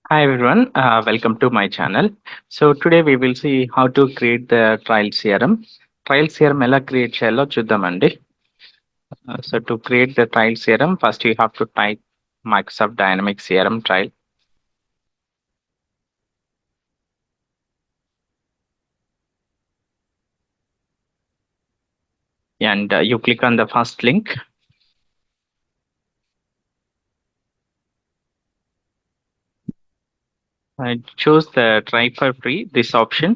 Hi everyone, welcome to my channel. So today we will see how to create the trial CRM. Trial CRM ఎలా create చేయాలో చూద్దామండి. So to create the trial CRM, first you have to type Microsoft Dynamics CRM trial and you click on the first link. Choose the try for free, this option,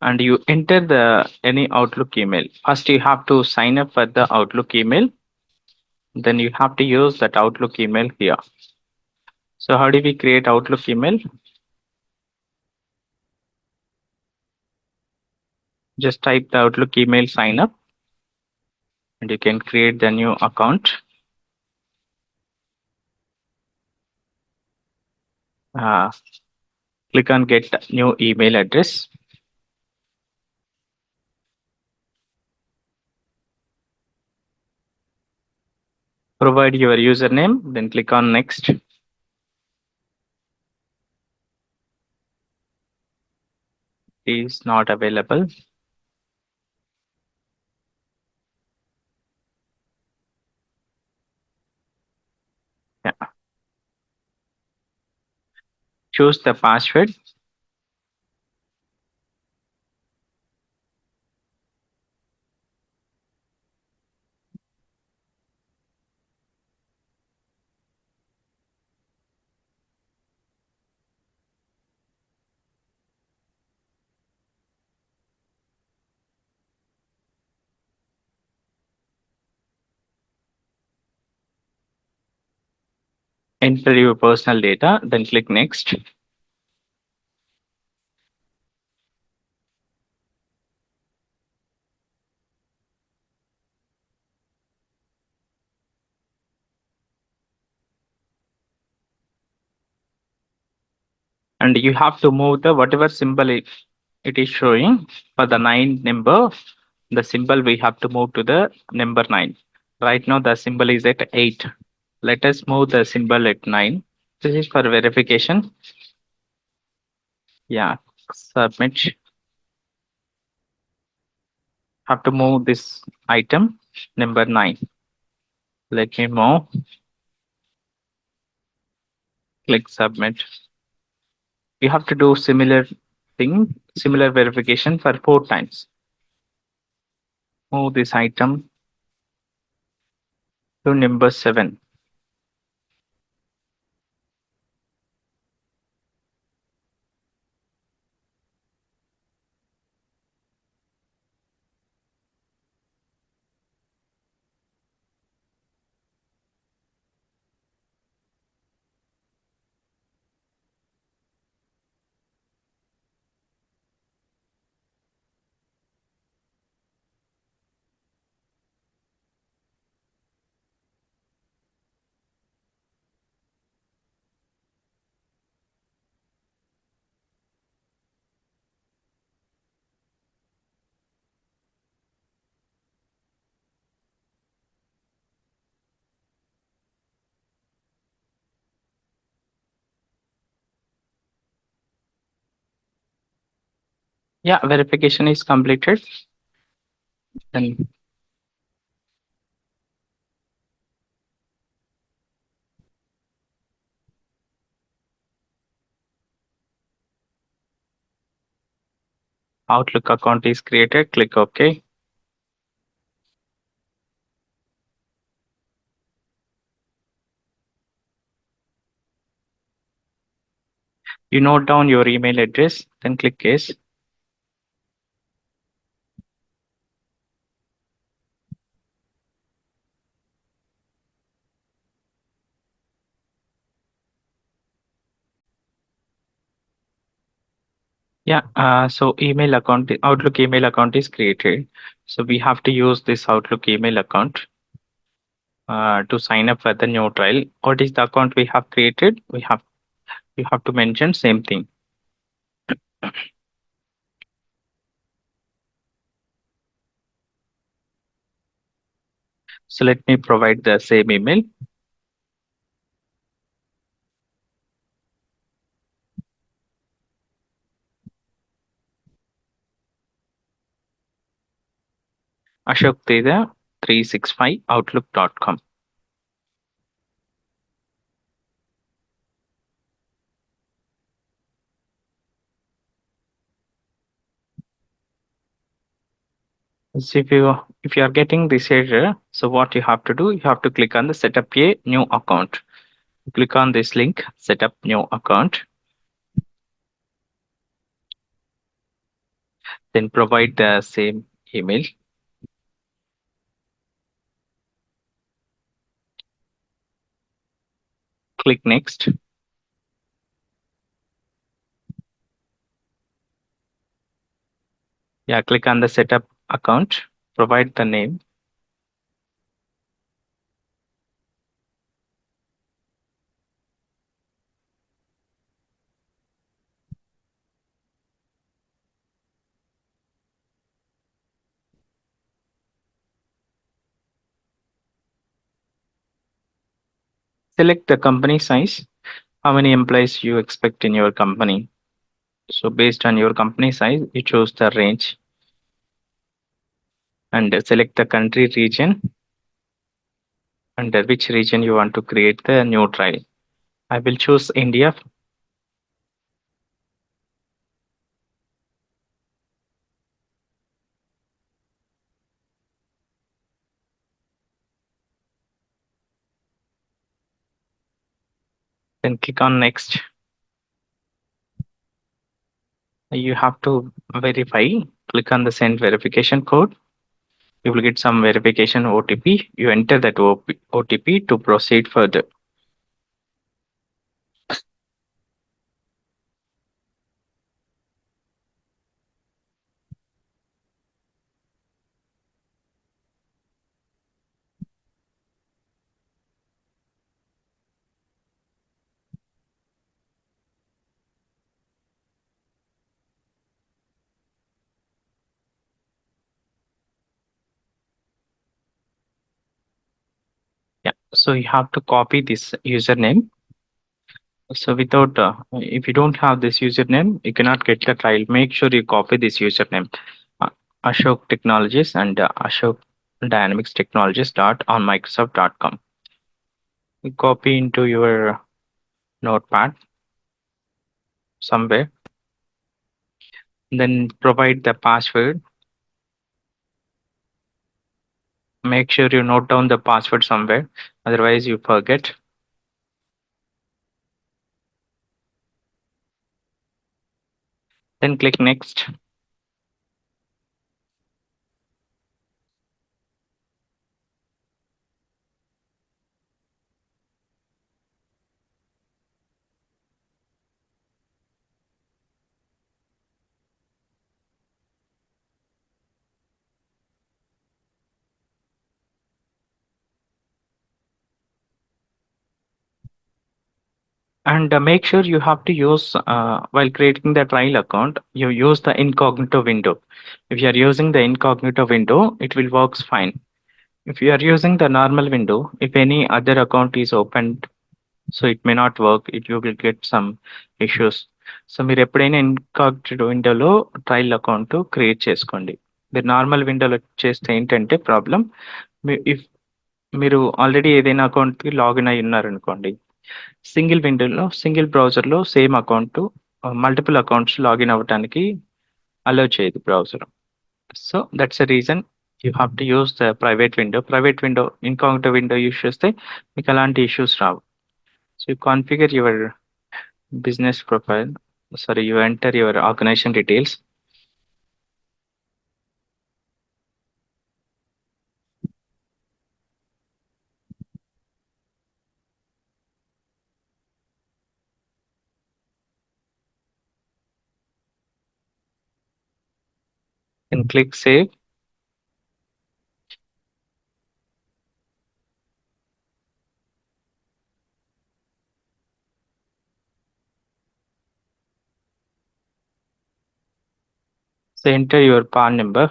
and you enter the any Outlook email. First you have to sign up for the Outlook email. Then you have to use that Outlook email here. So how do we create Outlook email? Just type the Outlook email sign up and you can create the new account. Uh, Click on get new email address. Provide your username, then click on next. Is not available. Yeah. Choose the password. Enter your personal data, then click next. And you have to move the whatever symbol it is showing for the 9 number. The symbol we have to move to the number 9. Right now the symbol is at 8. Let us move the symbol at 9. This is for verification. Yeah, submit. Have to move this item number 9. Let me move. Click submit. You have to do similar thing, similar verification for 4 times. Move this item to number 7. Yeah, verification is completed. Then Outlook account is created. Click OK. You note down your email address, then click yes. Yeah, so email account, Outlook email account is created. So we have to use this Outlook email account to sign up for the new trial. What is the account we have created? You have to mention same thing. So let me provide the same email. ashokteda365outlook.com. So if you are getting this error, so what you have to do, you have to click on the setup a new account. Click on this link, set up new account, then provide the same email. Click next. Yeah, click on the setup account, provide the name. Select the company size, how many employees you expect in your company. So based on your company size, you choose the range and select the country region and which region you want to create the new trial. I will choose India. Then click on next. You have to verify. Click on the send verification code. You will get some verification OTP. You enter that OTP to proceed further. Yeah. So you have to copy this username. So without, if you don't have this username, you cannot get the trial. Make sure you copy this username. Ashok Technologies and Ashok Dynamics Technologies dot on Microsoft.com. You copy into your notepad somewhere. Then provide the password. Make sure you note down the password somewhere, otherwise you forget. Then click next. And make sure you have to use, while creating the trial account, you use the incognito window. If you are using the incognito window, it will works fine. If you are using the normal window, if any other account is opened, so it may not work. You will get some issues. So మీరు ఎప్పుడైనా incognito విండోలో trial account create చేసుకోండి. మీరు normal విండోలో చేస్తే ఏంటంటే problem, if మీరు already ఏదైనా అకౌంట్కి లాగిన్ అయి ఉన్నారనుకోండి, సింగిల్ విండోలో సింగిల్ బ్రౌజర్లో same account multiple accounts login అవ్వడానికి అలో చేయదు browser. So that's the reason you have to use the private window incognito window use చేస్తే మీకు అలాంటి issues Rao. So you configure your business profile. Sorry, you enter your organization details. And click save. So enter your PAN number.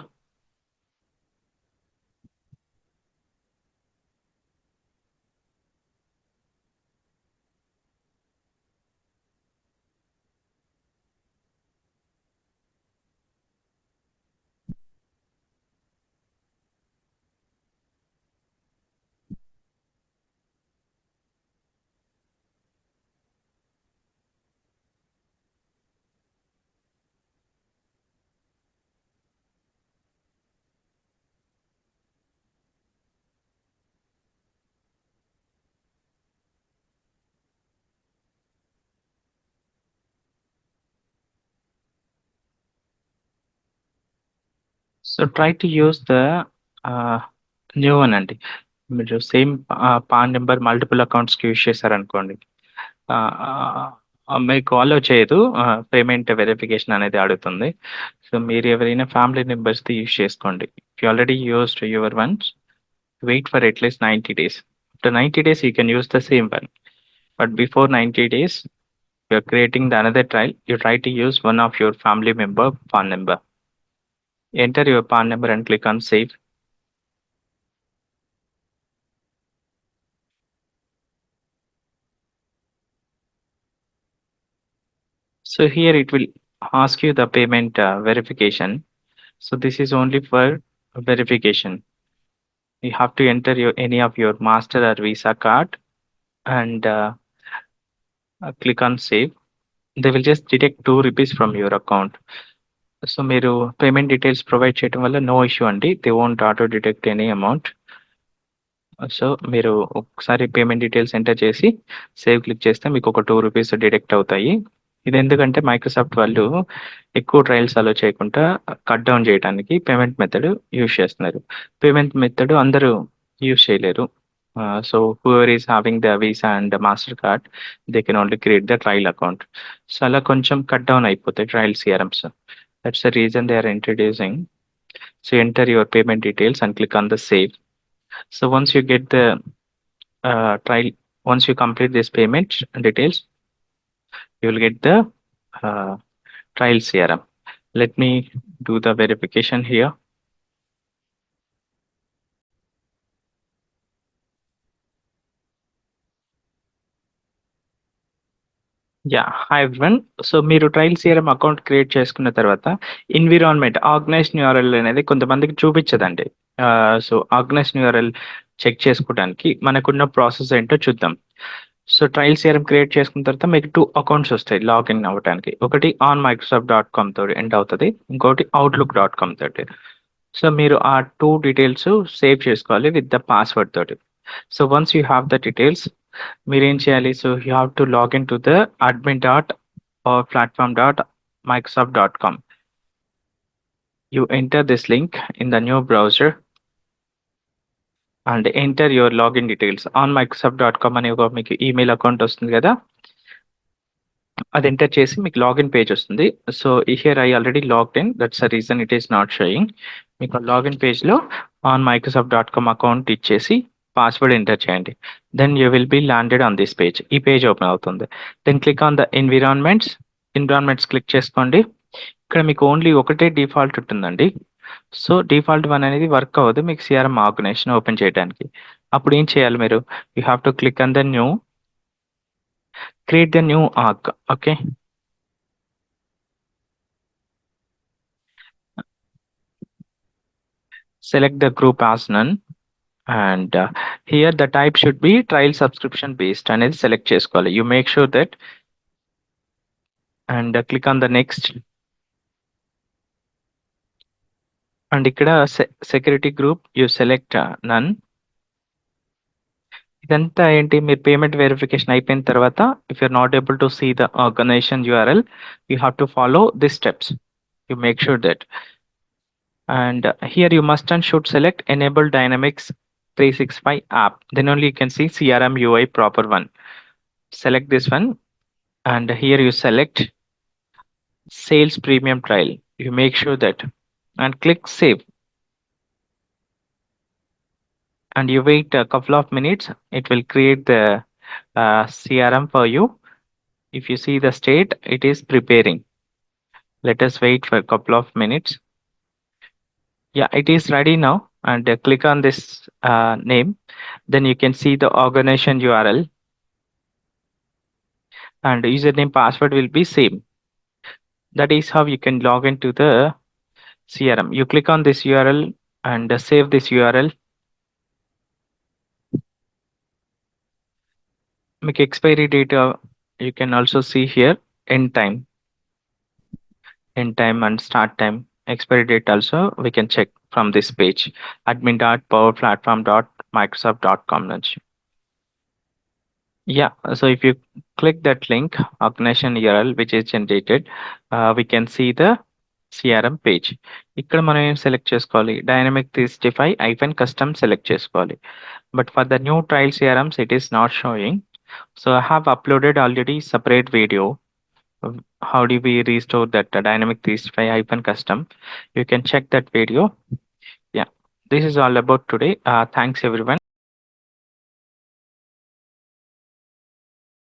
So try to use the new one అండి. మీరు same PAN number multiple అకౌంట్స్కి use చేశారనుకోండి, మీకు అలో చేయదు, payment verification అనేది అడుగుతుంది. So మీరు ఎవరైనా ఫ్యామిలీ మెంబర్స్ది యూజ్ చేసుకోండి. If you already used your once, wait for అట్లీస్ట్ 90 days. After 90 days you can use the same one, but before 90 days you're creating the another trial, you try to use one of your family member PAN number. Enter your PAN number and click on save. So here it will ask you the payment verification. So this is only for verification. You have to enter your any of your master or visa card and click on save. They will just deduct 2 rupees from your account. So మీరు payment details provide చేయడం వల్ల no issue అండి. They won't auto detect any amount. So మీరు ఒకసారి payment details enter చేసి save click చేస్తే మీకు ఒక 2 రూపీస్ డిడక్ట్ అవుతాయి. ఇది ఎందుకంటే మైక్రోసాఫ్ట్ వాళ్ళు ఎక్కువ ట్రయల్స్ అలో చేయకుండా కట్ డౌన్ చేయడానికి పేమెంట్ మెథడ్ యూజ్ చేస్తున్నారు. పేమెంట్ మెథడ్ అందరూ యూజ్ చేయలేరు. So whoever is having the visa and master card, they can only create the trial account. So అలా కొంచెం కట్ డౌన్ అయిపోతాయి trial సిఆర్ఎమ్స్. That's the reason they are introducing. So enter your payment details and click on the save. So once you get the trial, once you complete this payment details, you will get the uh, trial CRM. Let me do the verification here. Yeah, hi everyone. So మీరు trial CRM account create చేసుకున్న తర్వాత environment organised URL అనేది కొంతమందికి చూపించదండి. So organised URL check చేసుకోవడానికి మనకున్న process ఏంటో చూద్దాం. So trial CRM create చేసుకున్న తర్వాత మీకు 2 అకౌంట్స్ వస్తాయి లాగిన్ అవ్వడానికి. ఒకటి ఆన్ మైక్రోసాఫ్ట్ .com తోటి ఎండ్ అవుతుంది, ఇంకోటి outlook.com తోటి. సో మీరు ఆ 2 డీటెయిల్స్ సేవ్ చేసుకోవాలి విత్ ద పాస్వర్డ్ తోటి. So once you have the details, మీరేం చేయాలి? So you have to login to the admin.platform.microsoft.com. You enter this link in the new browser and enter your login details. On microsoft.com అనే ఒక మీకు email account వస్తుంది కదా, అది enter చేసి మీకు లాగిన్ పేజ్ వస్తుంది. So here I already logged in, that's the reason it is not showing. మీకు లాగిన్ పేజ్లో ఆన్ మైక్రోసాఫ్ట్.com అకౌంట్ ఇచ్చేసి పాస్వర్డ్ ఎంటర్ చేయండి. Then you will be landed on this page. ఈ పేజ్ ఓపెన్ అవుతుంది. Then click on the environments click చేసుకోండి. ఇక్కడ మీకు only ఒకటే డిఫాల్ట్ ఉంటుందండి. సో డిఫాల్ట్ 1 అనేది వర్క్ అవ్వదు మీకు సిఆర్ఎం ఆర్గనైజేషన్ ఓపెన్ చేయడానికి. అప్పుడు ఏం చేయాలి మీరు? You have to click on the new, create the new arc. Okay, select the group as none, and here the type should be trial subscription based అనేది select చేసుకోవాలి. You make sure that and click on the next, and ఇక్కడ security group you select none. ఇదంతా ఏంటి, మీరు payment verification అయిపోయిన తర్వాత if you're not able to see the organisation URL, you have to follow this steps. You make sure that. And here you must and should select enable Dynamics 365 app. Then only you can see CRM UI proper one. Select this one, and here you select sales premium trial. You make sure that and click save, and you wait a couple of minutes. It will create the CRM for you. If you see the state, it is preparing. Let us wait for a couple of minutes. Yeah, it is ready now, and click on this name. Then you can see the organization URL, and username password will be same. That is how you can log into the CRM. You click on this URL and save this URL. Make expiry date, you can also see here end time and start time. Expiry date also we can check from this page, admin.powerplatform.microsoft.com. Yeah, so if you click that link, organization URL which is generated, we can see the CRM page. ఇక్కడ మనం ఏం select చేసుకోవాలి? Dynamic 365 hyphen custom select చేసుకోవాలి. But for the new trial CRMs it is not showing. So I have uploaded already separate video. How do we restore that dynamic 365 hyphen custom? You can check that video. Yeah, this is all about today. Thanks everyone.